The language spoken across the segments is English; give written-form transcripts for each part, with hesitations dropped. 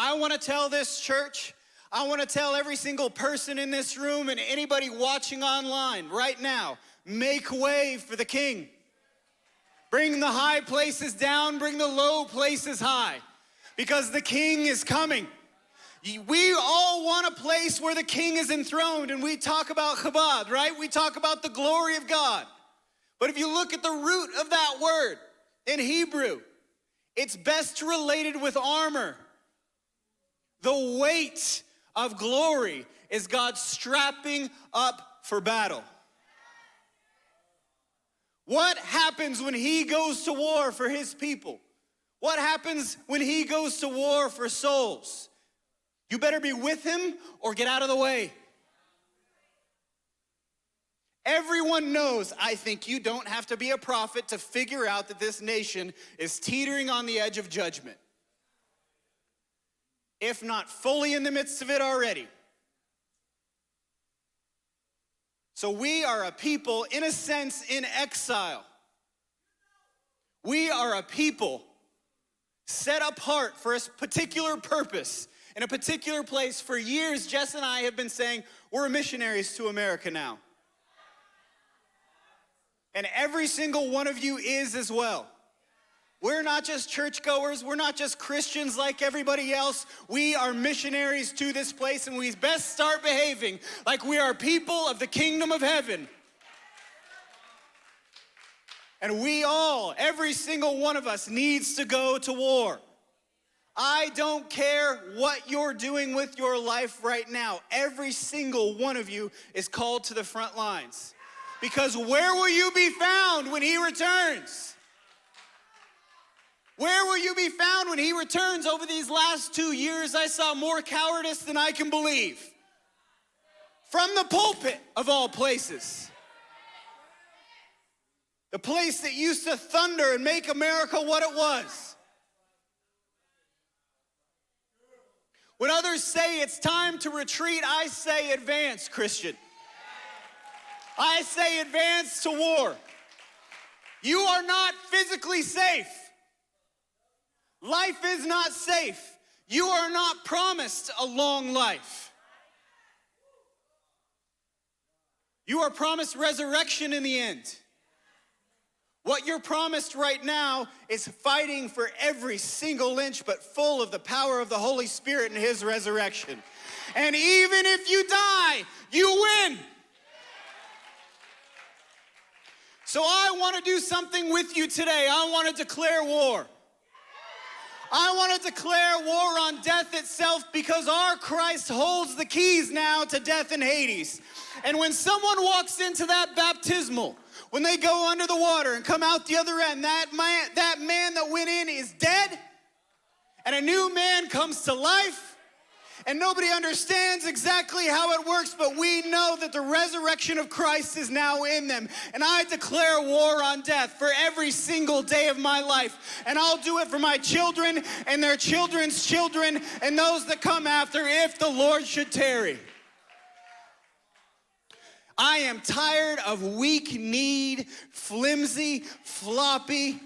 I want to tell this church, I want to tell every single person in this room and anybody watching online right now, make way for the King. Bring the high places down, bring the low places high, because the King is coming. We all want a place where the King is enthroned, and we talk about Chabad, right? We talk about the glory of God. But if you look at the root of that word in Hebrew, it's best related with armor. The weight of glory is God strapping up for battle. What happens when he goes to war for his people? What happens when he goes to war for souls? You better be with him or get out of the way. Everyone knows, I think you don't have to be a prophet to figure out that this nation is teetering on the edge of judgment. If not fully in the midst of it already. So we are a people, in a sense, in exile. We are a people set apart for a particular purpose in a particular place. For years, Jess and I have been saying, we're missionaries to America now. And every single one of you is as well. We're not just churchgoers, we're not just Christians like everybody else. We are missionaries to this place, and we best start behaving like we are people of the kingdom of heaven. And we all, every single one of us, needs to go to war. I don't care what you're doing with your life right now. Every single one of you is called to the front lines. Because where will you be found when he returns? Where will you be found when he returns? Over these last 2 years, I saw more cowardice than I can believe. From the pulpit, of all places. The place that used to thunder and make America what it was. When others say it's time to retreat, I say advance, Christian. I say advance to war. You are not physically safe. Life is not safe. You are not promised a long life. You are promised resurrection in the end. What you're promised right now is fighting for every single inch, but full of the power of the Holy Spirit and his resurrection. And even if you die, you win. So I want to do something with you today. I want to declare war. I want to declare war on death itself, because our Christ holds the keys now to death and Hades. And when someone walks into that baptismal, when they go under the water and come out the other end, that man that went in is dead, and a new man comes to life. And nobody understands exactly how it works, but we know that the resurrection of Christ is now in them. And I declare war on death for every single day of my life. And I'll do it for my children and their children's children and those that come after, if the Lord should tarry. I am tired of weak-kneed, flimsy, floppy,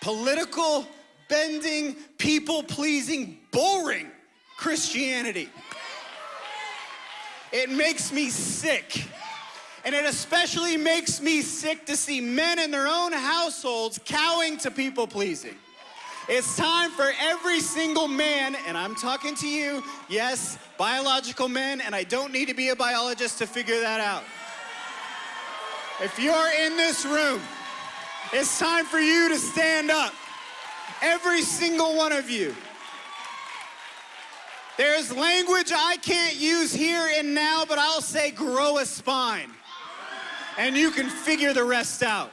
political, bending, people-pleasing, boring Christianity. It makes me sick. And it especially makes me sick to see men in their own households cowing to people pleasing. It's time for every single man, and I'm talking to you, yes, biological men, and I don't need to be a biologist to figure that out. If you're in this room, it's time for you to stand up. Every single one of you. There's language I can't use here and now, but I'll say grow a spine. And you can figure the rest out.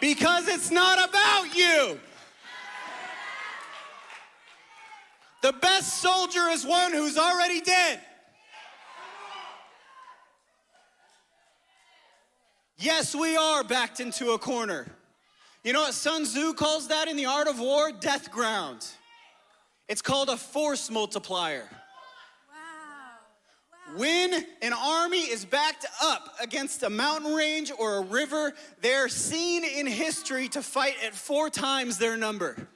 Because it's not about you. The best soldier is one who's already dead. Yes, we are backed into a corner. You know what Sun Tzu calls that in The Art of War? Death ground. It's called a force multiplier. When an army is backed up against a mountain range or a river, they're seen in history to fight at 4 times their number.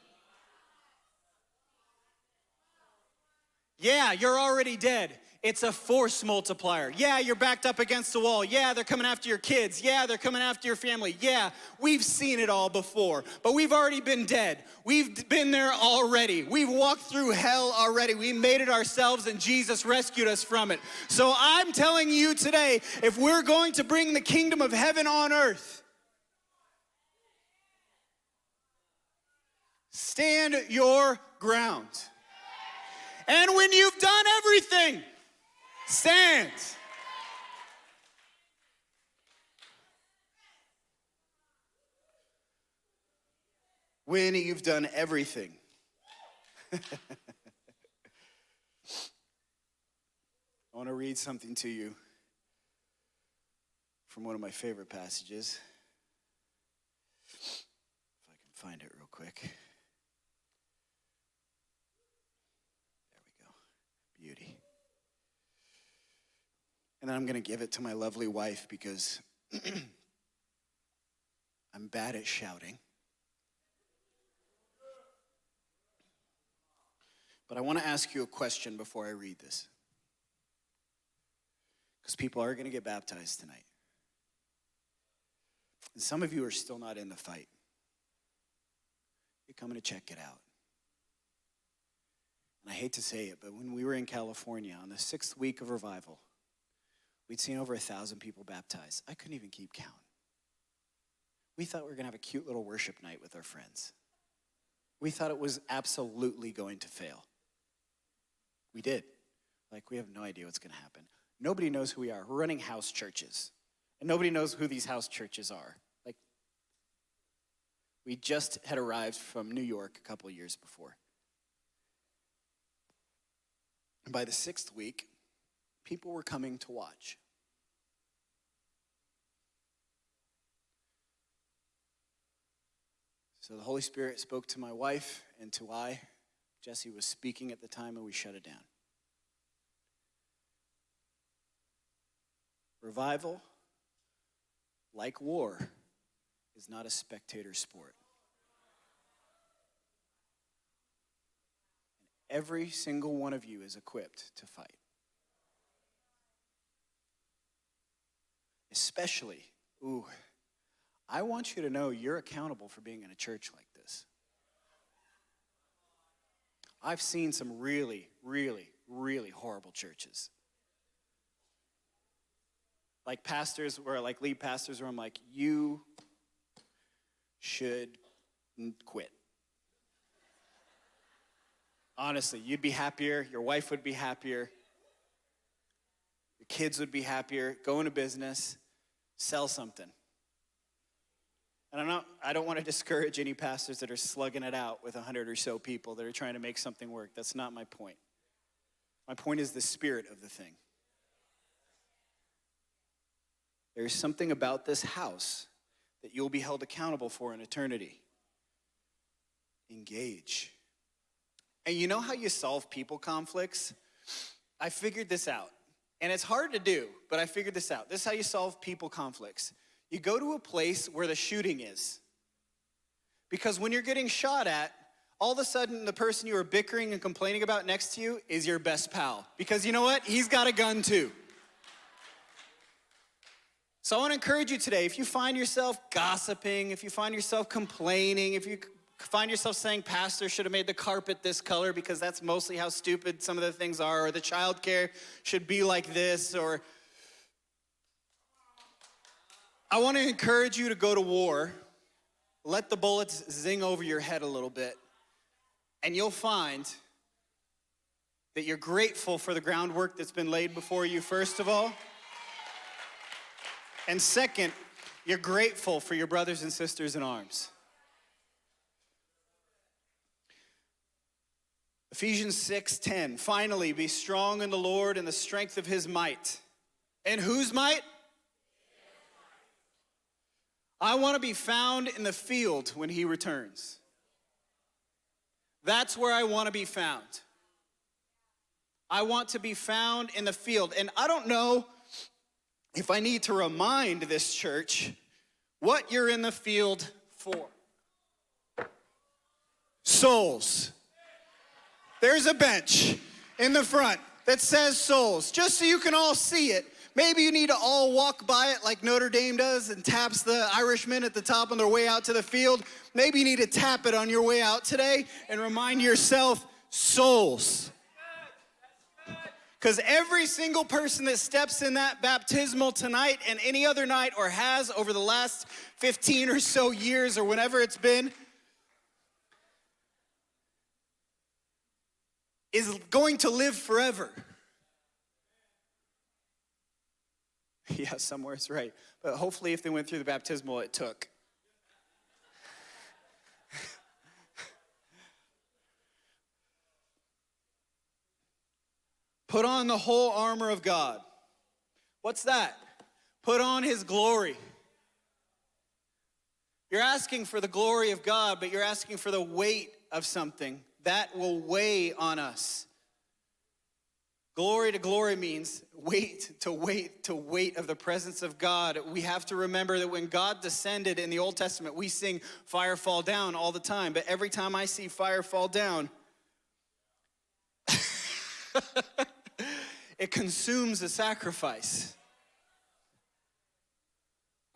Yeah, you're already dead. It's a force multiplier. Yeah, you're backed up against a wall. Yeah, they're coming after your kids. Yeah, they're coming after your family. Yeah, we've seen it all before, but we've already been dead. We've been there already. We've walked through hell already. We made it ourselves and Jesus rescued us from it. So I'm telling you today, if we're going to bring the kingdom of heaven on earth, stand your ground. And when you've done everything, stand. When you've done everything. I want to read something to you from one of my favorite passages. If I can find it real quick. There we go. Beauty. And then I'm going to give it to my lovely wife because I'm bad at shouting. But I want to ask you a question before I read this. Because people are going to get baptized tonight. And some of you are still not in the fight. You're coming to check it out. And I hate to say it, but when we were in California on the 6th week of revival, we'd seen over 1,000 people baptized. I couldn't even keep count. We thought we were going to have a cute little worship night with our friends. We thought it was absolutely going to fail. We did. Like, we have no idea what's going to happen. Nobody knows who we are. We're running house churches. And nobody knows who these house churches are. Like, we just had arrived from New York a couple of years before. And by the 6th week, people were coming to watch. So the Holy Spirit spoke to my wife and to I. Jesse was speaking at the time and we shut it down. Revival, like war, is not a spectator sport. And every single one of you is equipped to fight. Especially, I want you to know you're accountable for being in a church like this. I've seen some really, really, really horrible churches. Like pastors, or like lead pastors, where I'm like, you should quit. Honestly, you'd be happier, your wife would be happier, your kids would be happier, go into business, sell something. And I don't want to discourage any pastors that are slugging it out with 100 or so people that are trying to make something work. That's not my point. My point is the spirit of the thing. There's something about this house that you'll be held accountable for in eternity. Engage. And you know how you solve people conflicts? I figured this out. And it's hard to do, but I figured this out. This is how you solve people conflicts. You go to a place where the shooting is. Because when you're getting shot at, all of a sudden the person you were bickering and complaining about next to you is your best pal. Because you know what? He's got a gun too. So I want to encourage you today, if you find yourself gossiping, if you find yourself complaining, if you find yourself saying, pastor should have made the carpet this color because that's mostly how stupid some of the things are, or the childcare should be like this, or I want to encourage you to go to war, let the bullets zing over your head a little bit, and you'll find that you're grateful for the groundwork that's been laid before you, first of all. And second, you're grateful for your brothers and sisters in arms. Ephesians 6:10, finally, be strong in the Lord and the strength of his might. And whose might? I want to be found in the field when he returns. That's where I want to be found. I want to be found in the field. And I don't know if I need to remind this church what you're in the field for. Souls. There's a bench in the front that says souls, just so you can all see it. Maybe you need to all walk by it like Notre Dame does and taps the Irishmen at the top on their way out to the field. Maybe you need to tap it on your way out today and remind yourself, souls. Because every single person that steps in that baptismal tonight and any other night or has over the last 15 or so years or whenever it's been is going to live forever. Yeah, somewhere it's right. But hopefully if they went through the baptismal, it took. Put on the whole armor of God. What's that? Put on his glory. You're asking for the glory of God, but you're asking for the weight of something that will weigh on us. Glory to glory means weight of the presence of God. We have to remember that when God descended in the Old Testament, we sing fire fall down all the time. But every time I see fire fall down, it consumes the sacrifice.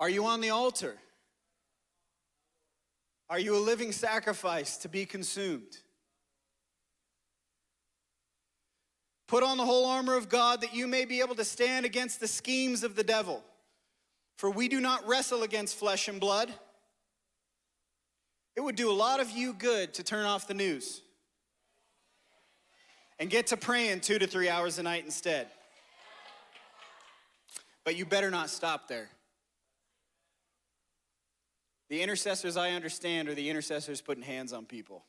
Are you on the altar? Are you a living sacrifice to be consumed? Put on the whole armor of God that you may be able to stand against the schemes of the devil. For we do not wrestle against flesh and blood. It would do a lot of you good to turn off the news and get to praying 2 to 3 hours a night instead. But you better not stop there. The intercessors I understand are the intercessors putting hands on people.